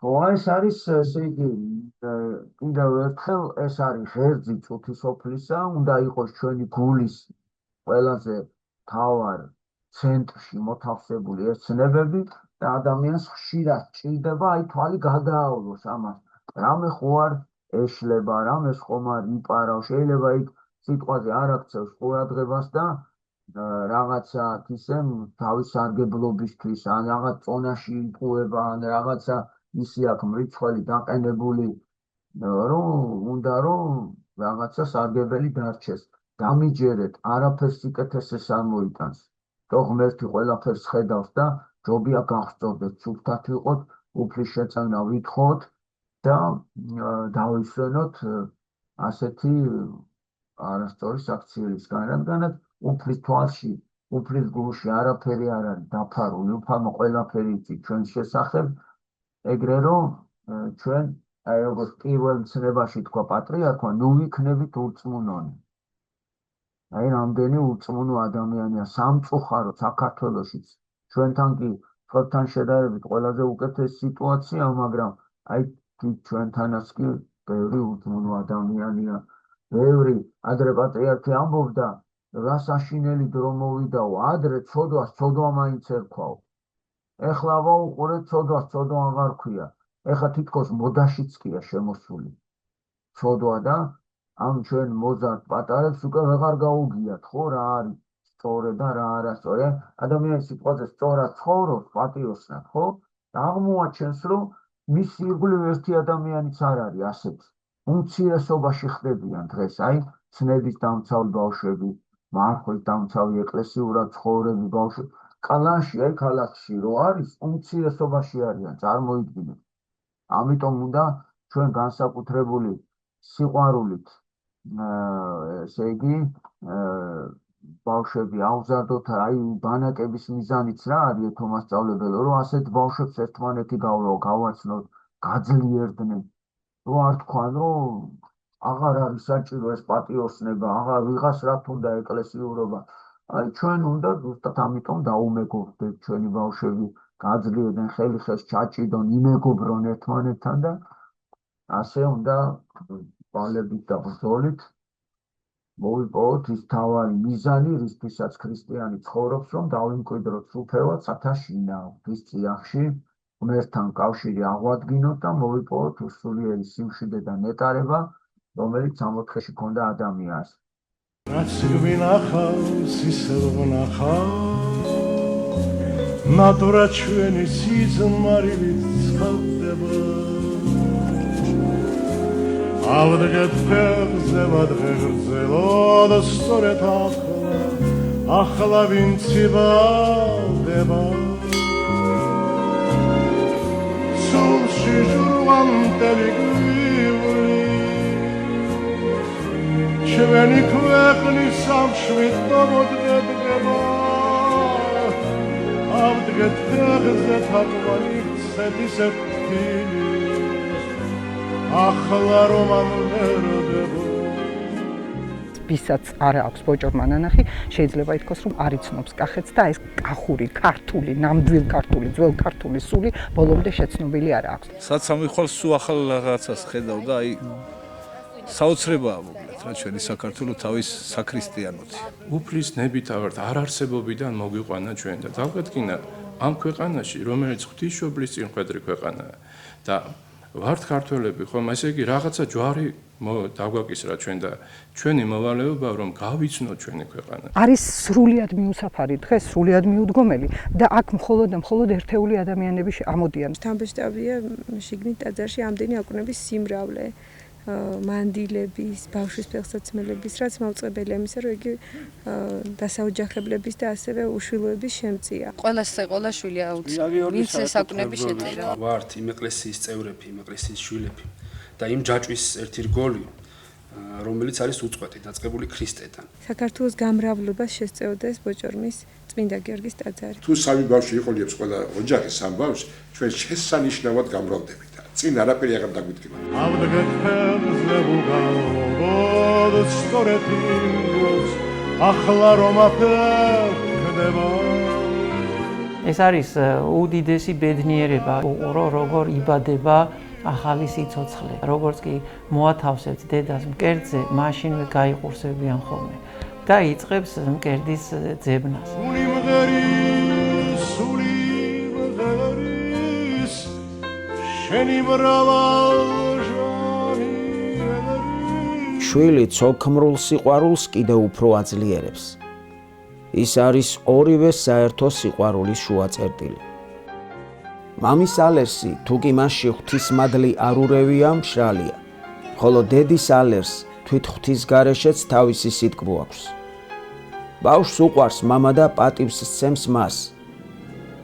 ხო, ეს არის ესე იგი კიდევ ერთხელ ეს არის ღერძი წუთი სოფლისა, უნდა იყოს ჩვენი გულის ყველაზე მთავარ ცენტრში მოთავსებული ეს ცნებები და ადამიანს ხშირად ჭირდება აი თვალი გადაავლოს ამას. რამე ხო არ ეშლება, რამეს ხომ არ იპარავ, შეიძლება იქ სიტყვაზე არ აქცევს ყურადღებას და რაღაცა ისე თავის სარგებლობისთვის, ან რაღაც წონაში იპყუება, ან რაღაცა ისი აქვს მრიცხველი დაყენებული, რომ უნდა რომ რაღაცა სარგებელი დარჩეს. დამიჯერეთ, არაფერს სიკეთესეს არ მოიტანს. თუ ღმერთი ყველაფერს ხედავს და ჯობია გახსოვდეთ, სუფთად ვიყოთ, უფლის შეწევნა ვითხოვოთ და დავისვენოთ ასეთი არასწორი საქციელისგან, რადგანაც უფლის თვალში, უფლის გულში არაფერი არ არის დაფარული, უფალმა ყველაფერი იცით ჩვენს შესახებ, ეგრე რომ ჩვენ აი როგორც პირველ ცნებაში თქვა პატრიარქმა, ნუ ვიქნებით ურწმუნონი. აი რამდენი ურწმუნო ადამიანია სამწუხაროდ საქართველოშიც. ჩვენთან კი სხვებთან შედარებით ყველაზე უკეთესი სიტუაცია, მაგრამ აი ჩვენთანაც კი ბევრი ურწმუნო ადამიანია. ბევრი ადრე პატრიარქი ამბობდა, რა საშინელი დრო მოვიდაო, ადრე ცოდვას ცოდვა მაინც ერქვაო. ეხლა ვაუყურეთ ცოდვას ცოდვა აღარ ქვია. ეხლა თითქოს მოდაშიც კია შემოსული. ცოდვა და ამ ჩვენ მოზარდ პატარებს უკვე ვეღარ გაუგიათ, ხო, რა არის სწორე და რა არასწორი. ადამიანის სიტყვაზე სწორად ცხოვრობს პატიოსნად, ხო? და აღმოაჩენს, რომ მის ირგვლივ ერთი ადამიანიც არ არის ასეთ. უმცირესობაში ხდებიან დღეს, აი, ცნების დამცავი ბავშვები, მარხვის დამცავი ეკლესიურად ცხოვრები ბავშვები. კალანში, აი ქალაქში რო არის, უმცირესობაში არიან, წარმოიდგინეთ. ამიტომ უნდა ჩვენ განსაკუთრებული სიყვარულით, ესე იგი, ბავშვები ავზარდოთ, აი ბანაკების მიზანიც რა არის ეთომასწავლებელო, რომ ასეთ ბავშვებს ერთმანეთი გავაცნოთ, გაძლიერდნენ. რო არ თქვან, რომ აღარ არის საჭირო ეს პატიოსნება, აღარ ვიღას რა თუნდა ეკლესიურობა. აი ჩვენ უნდა ზუსტად ამიტომ დაუმეგობრდეთ ჩვენი ბავშვები, გაძლიერდნენ, ხელი ხელს ჩაჭიდონ, იმეგობრონ ერთმანეთთან და ასე უნდა ბალებით და ბრძოლით მოვიპოვოთ ის თავარი მიზანი, რისთვისაც ქრისტიანი ცხოვრობს, რომ დავიმკვიდროთ სუფევად სათავშინაო, ღვთის წიაღში, ღმერთთან კავშირი აღვადგინოთ და მოვიპოვოთ სულიერი სიმშვიდე და ნეტარება, რომელიც სამოთხეში ქონდა ადამიანს. რაც გვინახავს, ისე ვნახავ, ნატურა ჩვენი სიზმარილით ცხადდება. ავდგეთ ფეხზე ვადღერძელო და სწორედ ახლა ვინც იბავდება. სულში ჟურვამდელი გვიული ჩვენი ქვეყნის სამშვიდ მომდგება ავდგეთ ფეხზე თაყვანი ცედის ეფთილის ახლა რომ ამერდება ვისაც არ აქვს ბოჭორმა ნანახი, შეიძლება ითქვას, რომ არ იცნობს კახეთს და ეს კახური, ქართული, ნამდვილ ქართული, ძველ ქართული სული ბოლომდე შეცნობილი არ აქვს. საცამი ხვალ სულ ახალ რაღაცას ხედავ და აი საოცრებაა მოკლედ რა ჩვენი საქართველოს თავის საქრისტიანოთი. უფლის ნებითაღად არ არსებობიდან მოგვიყვანა ჩვენ და დავკეთკინა ამ ქვეყანაში, რომელიც ღვთისმშობლის წინყვედრი ქვეყანაა და ვართ ქართველები, ხომ ესე იგი რაღაცა ჯვარი დაგვაკისრა ჩვენ და ჩვენი მოვალეობა რომ გავიცნოთ ჩვენი ქვეყანა. არის სრულიად მიუსაფარი დღე, სრულიად მიუდგომელი და აქ მხოლოდ და მხოლოდ ერთეული ადამიანები ამოდიან. თამბეშტავია შიგნით ტაძარში ამდენი აკვნების სიმრავლე. მანდილების, ბავშვის ფეხსაცმელების, რაც მაუწყებელია იმისა, რომ იგი დასაოჯახებლების და ასევე უშვილოების შემწია. ყველა შვილი აუცილებლად ვინც ესაკვნები შეწერა. ვართ იმ ეკლესიის წევრები, იმ ეკლესიის შვილები და იმ ჯაჭვის ერთი რგოლი, რომელიც არის უწყვეტი, დაწყებული ქრისტედან. საქართველოს გამრავლებას შესწევდეს ბოჭორმის წმინდა გიორგის ტაძარი. თუ სამი ბავშვი იყოლიებს ყველა ოჯახის სამ ბავშვს, ჩვენ შესანიშნავად გამრავლდებით. წინ არაფერი აღარ დაგვიდგება. ავდგეთ ფეხზე უგალობოდ სწორედ იმ დროს, ახლა რომ აფერხდება. ეს არის უდიდესი ბედნიერება, როგორ იბადება ახალი სიცოცხლე. როგორც კი მოათავსებთ დედას მკერდზე, მაშინვე გაიყურსებიან ხოლმე და იწყებს მკერდის ძებნას. შვილი ცოლ-ქმრულ სიყვარულს კიდევ უფრო აძლიერებს. ის არის ორივე საერთო სიყვარულის შუა წერტილი. მამის ალერსი თუ კი მასში ღვთისმადლი არ ურევია, მშრალია, ხოლო დედის ალერსს თვით ღვთის გარეშეც თავისი სიტკბო აქვს. ბავშვს უყვარს მამა და პატივს სცემს მას.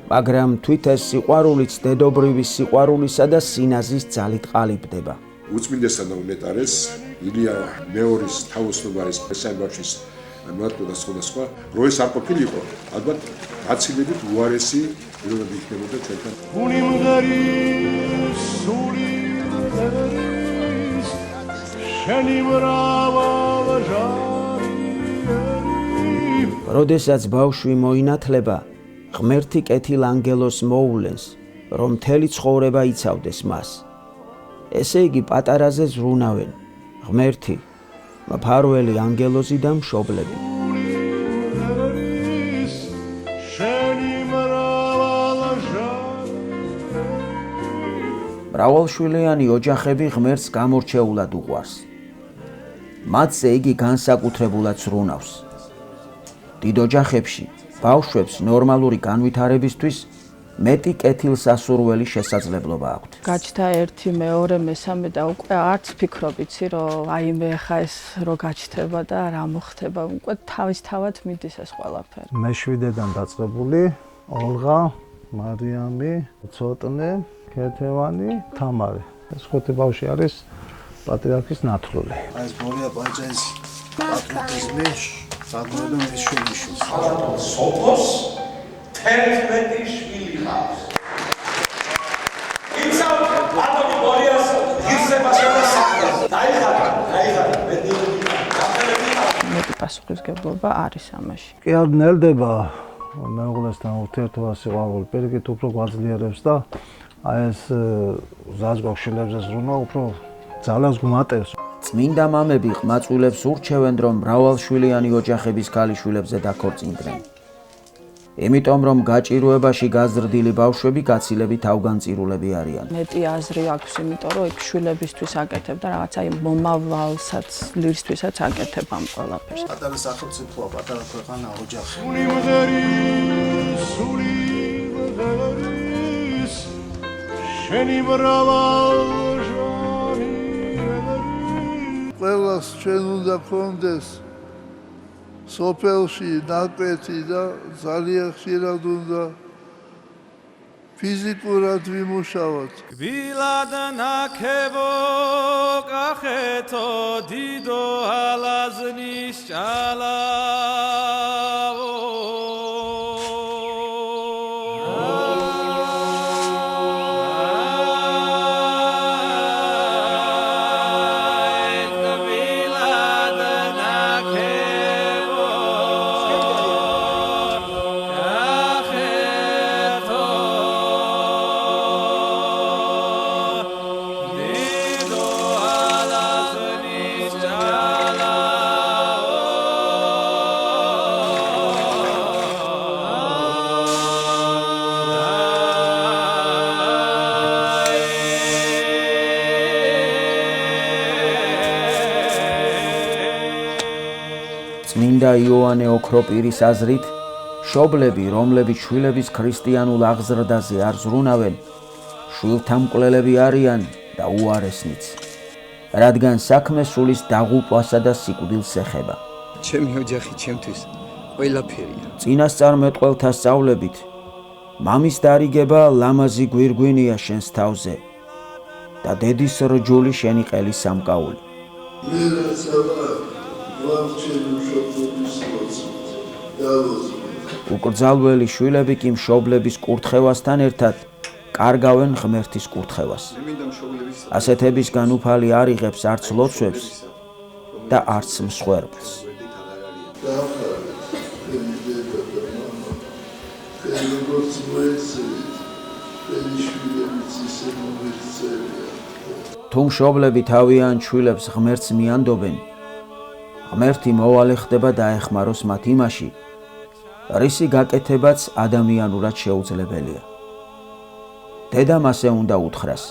მაგრამ თვით ეს სიყვარულიც დედობრივი სიყვარულისა და სინაზის ძალით ყალიბდება. უწმინდესთან და უნეტარეს ილია მეორის თავოსნობის მესამე ბავშვის მარტო და სხვა რო ეს არ ყოფილიყო, ალბათ გაცილებით უარესი პირობები იქნებოდა ჩვენთან. უნიმღერის სული მღერის შენი მრავალჟარი. როდესაც ბავშვი მოინათლება, ღმერთი კეთილ-ანგელოს მოულენს, რომ მთელი ცხოვრება იცავდეს მას. ესე იგი პატარაზე ზრუნავენ ღმერთი, მფარველი ანგელოზი და მშობლები. მრავალშვილიანი ოჯახები ღმერთს გამორჩეულად უყვარს. მათზე იგი განსაკუთრებულად ზრუნავს. დიდ ოჯახებში ბავშვებს ნორმალური განვითარებისთვის მეტი კეთილსასურველი შესაძლებლობა აქვთ. გაჩნდა ერთი, მეორე, მესამე და უკვე არც ფიქრობ იცი, რომ აი მე ხა ეს რო გაჩნდება და რა მოხდება, უკვე თავისთავად მიდის ეს ყველაფერი. მე7-დან დაწყებული ოლღა, მარიამი, ცოტნე, ქეთევანი, თამარი. ეს 5 ბავშვი არის პატრიარქის ნათლული. აი ეს ბორია პანჭაის პატრიოტიზმი საგმოდო მის შვილიშვილს. სოფოს 11 შვილი ჰყავს. იცავ ბატონი ბორიას ღირსებასა და საქმეს. დაიხარა, მეტი პასუხისგებლობა არის ამაში. კი არ ნელდება მეუღლესთან ურთიერთობა სიყვარული, პირიქით უფრო გვაძლიერებს და აი ეს ზაზგოგ შვილებზე ზრუნვა უფრო ძალას გვმატებს. წმინდა მამები ყმაწვილებს ურჩევენ, რომ მრავალშვილიანი ოჯახების ქალიშვილებზე დაქორწინდნენ. იმიტომ რომ გაჭიროებაში გაზრდილი ბავშვები გაცილებით ავგანწირულები არიან. მეტი აზრი აქვს, იმიტომ რომ იქ შვილებისთვის აკეთებ და რაღაცა მომავალსაც ლირისთვისაც აკეთებ ამ ყველაფერს. პატარა სახელმწიფოა, პატარა ქვეყანა, ოჯახი. შენი მრავალჟანი. ყველას ჩვენ უნდა გქონდეს სოფელში ნაკვეთი და ძალიან ხშირად უნდა ფიზიკურად ვიმუშავოთ. გვილად ნაქებო კახეთო დიდო ალაზნის ჭალავო წმინდა იოანე ოქროპირის აზრით, შობლები, რომლებიც შვილების ქრისტიანულ აღზრდაზე არ ზრუნავენ, შვილთამკვლელები არიან და უარესნიც, რადგან საქმე სულის დაღუპვასა და სიკვდილს ეხება. ჩემი ოჯახი ჩემთვის ყველაფერია. წინასწარმეტყველთა სწავლებით, მამის დარიგება ლამაზი გვირგვინია შენს თავზე და დედის რჯული შენი ყელის სამკაული. უკრძალველი შვილები კი მშობლების კურთხევასთან ერთად კარგავენ ღმერთის კურთხევას. ასეთების განუფალი არ იღებს არც ლოცვებს და არც მსხვერპლს. თუ მშობლები თავიანთ შვილებს ღმერთს მიანდობენ, ღმერთი მოვალე ხდება დაეხმაროს მათ იმაში, რისი გაკეთებაც ადამიანურად შეუძლებელია. დედამ ასე უნდა უთხრას: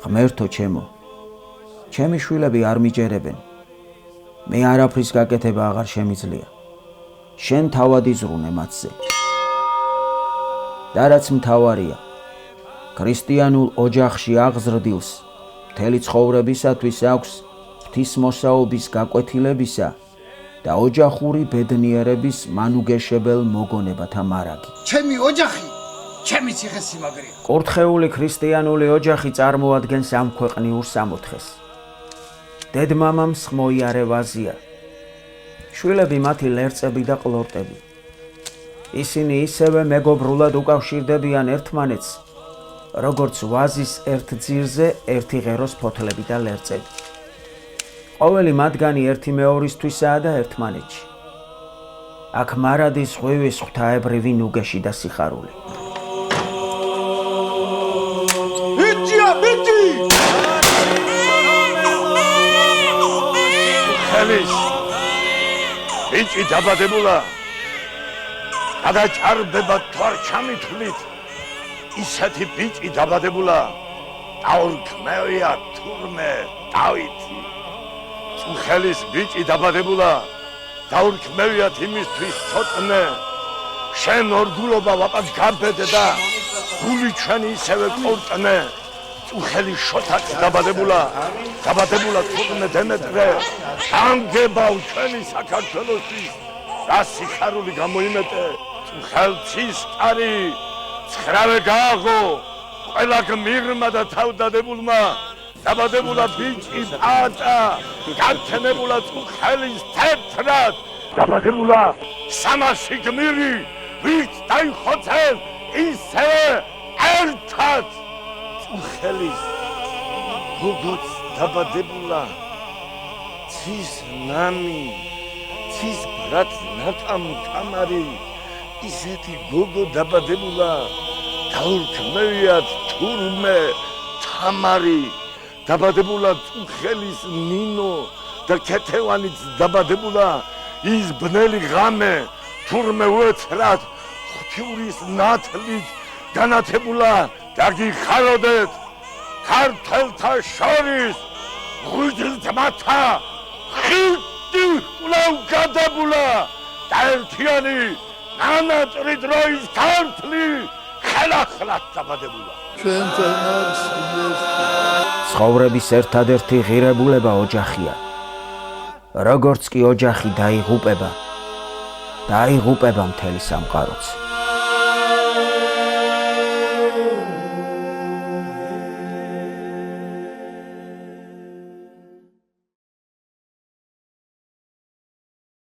ღმერთო ჩემო, ჩემი შვილები არ მიჯერებენ, მე არაფრის გაკეთება აღარ შემიძლია, შენ თავადი ზრუნე მათზე. და რაც მთავარია, ქრისტიანულ ოჯახში აღზრდილს მთელი ცხოვრებისათვის აქვს ღვთისმოსაობის გაკვეთილებისა და ოჯახური ბედნიერების მანუგეშებელ მოგონებათა მარაგი. ჩემი ოჯახი, ჩემი ციხესიმაგრეა. კურთხეული ქრისტიანული ოჯახი წარმოადგენს ამ ქვეყნიურ სამოთხეს. დედმამამს ხმოიარევაზია, შვილები მათი ლერწები და ყლორტები. ისინი ისევე მეგობრულად უკავშირდებიან ერთმანეთს, როგორც ვაზის ერთ ძირზე ერთი ღეროს ფოთლები და ლერწები. ყოველი მათგანი ერთი მეორისთვისაა და ერთმანეთში. აქ მარადის ღვივის ღვთაებრივი ნუგეში და სიხარული. ბიჭია, ბიჭი! ხელის ბიჭი დაბადებულა, გადაჭარბება თვარ ჩამithვლით, ისეთი ბიჭი დაბადებულა, დაურქმევია თურმე დავითი. ხელის ბიჭი დაბადებულა, დაურქმევიათ იმისთვის ცოტნე, შენ ორგულობა ვაპაც გაბედე და გული ჩვენი ისევე ყორტნე. წუხელი შოთაც დაბადებულა თურმე დემეტრე, ამგებავ ჩვენი საქართველოსთვის, რა სიხარული გამოიმეტე. წუხელცის კარი ცხრავე გააღო, ყველა გმირმა და თავდადებულმა, დაბადებულა ბიჭი პატა, გათენებულა წუხელის თეთრად, დაბადებულა სამასი გმირი, ვით დაიხოცენ ისევე ერთად. წუხელის გოგოც დაბადებულა, ცის ნამი, ცის ბრატ ნატამ თამარი, ისეთი გოგო დაბადებულა, დაურქმევიათ თურმე თამარი. დაბადებულა წუხელის ნინო და ქეთევანიც დაბადებულა, ის ბნელი ღამე თურმე უეცრად ღვთიურის ნათლით განათებულა. დაგიხაროდეთ ქართველთა შორის ღვიძლთმათა ხილტი კვლავ გადაბულა და ერთიანი ნანატრი დროის ქართლი ხელახლად დაბადებულა. ცხოვრების ერთადერთი ღირებულება ოჯახია. როგორც კი ოჯახი დაიღუპება მთელი სამყაროც.